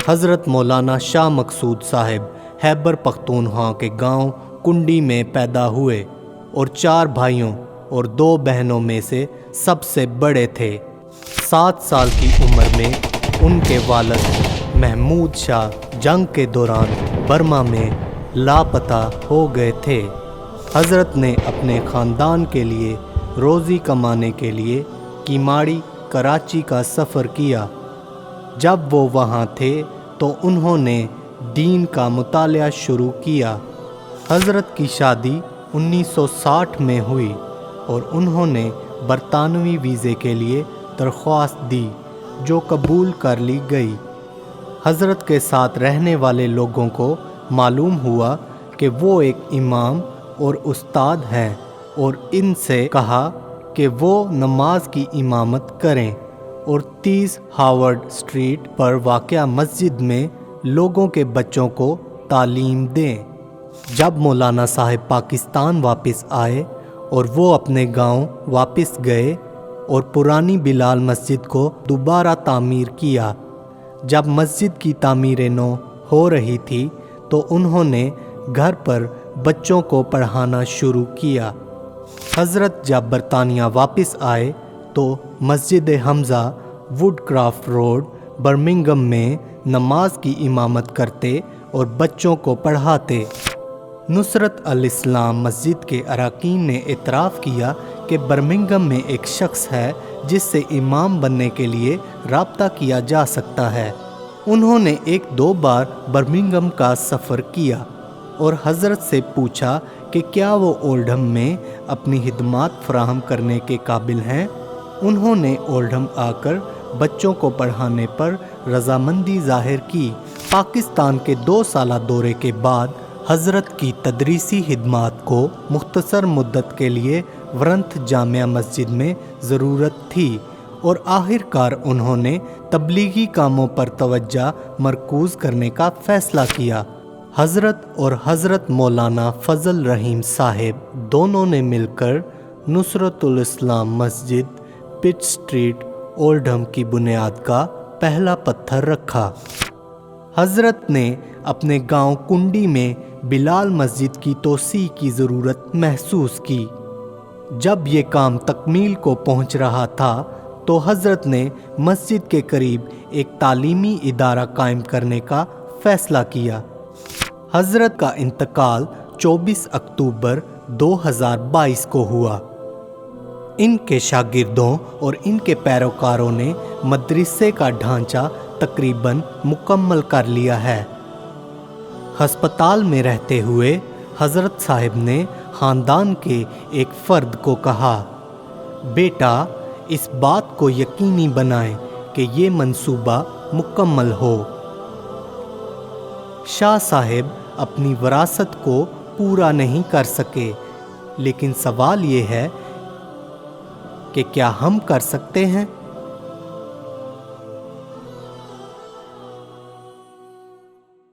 حضرت مولانا شاہ مقصود صاحب خیبر پختونخوا کے گاؤں کنڈی میں پیدا ہوئے اور 4 بھائیوں اور 2 بہنوں میں سے سب سے بڑے تھے۔ 7 سال کی عمر میں ان کے والد محمود شاہ جنگ کے دوران برما میں لاپتہ ہو گئے تھے۔ حضرت نے اپنے خاندان کے لیے روزی کمانے کے لیے کیماڑی کراچی کا سفر کیا۔ جب وہ وہاں تھے تو انہوں نے دین کا مطالعہ شروع کیا۔ حضرت کی شادی 1960 میں ہوئی اور انہوں نے برطانوی ویزے کے لیے درخواست دی جو قبول کر لی گئی۔ حضرت کے ساتھ رہنے والے لوگوں کو معلوم ہوا کہ وہ ایک امام اور استاد ہیں اور ان سے کہا کہ وہ نماز کی امامت کریں اور 30 ہاورڈ اسٹریٹ پر واقع مسجد میں لوگوں کے بچوں کو تعلیم دیں۔ جب مولانا صاحب پاکستان واپس آئے اور وہ اپنے گاؤں واپس گئے اور پرانی بلال مسجد کو دوبارہ تعمیر کیا۔ جب مسجد کی تعمیر نو ہو رہی تھی تو انہوں نے گھر پر بچوں کو پڑھانا شروع کیا۔ حضرت جب برطانیہ واپس آئے تو مسجد حمزہ ووڈ کرافٹ روڈ برمنگھم میں نماز کی امامت کرتے اور بچوں کو پڑھاتے۔ نصرت الاسلام مسجد کے اراکین نے اعتراف کیا کہ برمنگھم میں ایک شخص ہے جس سے امام بننے کے لیے رابطہ کیا جا سکتا ہے۔ انہوں نے 1-2 بار برمنگھم کا سفر کیا اور حضرت سے پوچھا کہ کیا وہ اولڈہم میں اپنی خدمات فراہم کرنے کے قابل ہیں۔ انہوں نے اولڈہم آ کر بچوں کو پڑھانے پر رضامندی ظاہر کی۔ پاکستان کے 2 سالہ دورے کے بعد حضرت کی تدریسی خدمات کو مختصر مدت کے لیے ورنتھ جامع مسجد میں ضرورت تھی اور آخر کار انہوں نے تبلیغی کاموں پر توجہ مرکوز کرنے کا فیصلہ کیا۔ حضرت اور حضرت مولانا فضل رحیم صاحب دونوں نے مل کر نصرت الاسلام مسجد پٹ اسٹریٹ اولڈہم کی بنیاد کا پہلا پتھر رکھا۔ حضرت نے اپنے گاؤں کنڈی میں بلال مسجد کی توسیع کی ضرورت محسوس کی۔ جب یہ کام تکمیل کو پہنچ رہا تھا تو حضرت نے مسجد کے قریب ایک تعلیمی ادارہ قائم کرنے کا فیصلہ کیا۔ حضرت کا انتقال 24 اکتوبر 2022 کو ہوا۔ ان کے شاگردوں اور ان کے پیروکاروں نے مدرسے کا ڈھانچہ تقریباً مکمل کر لیا ہے۔ ہسپتال میں رہتے ہوئے حضرت صاحب نے خاندان کے ایک فرد کو کہا، بیٹا اس بات کو یقینی بنائیں کہ یہ منصوبہ مکمل ہو۔ شاہ صاحب اپنی وراثت کو پورا نہیں کر سکے، لیکن سوال یہ ہے کہ کیا ہم کر سکتے ہیں؟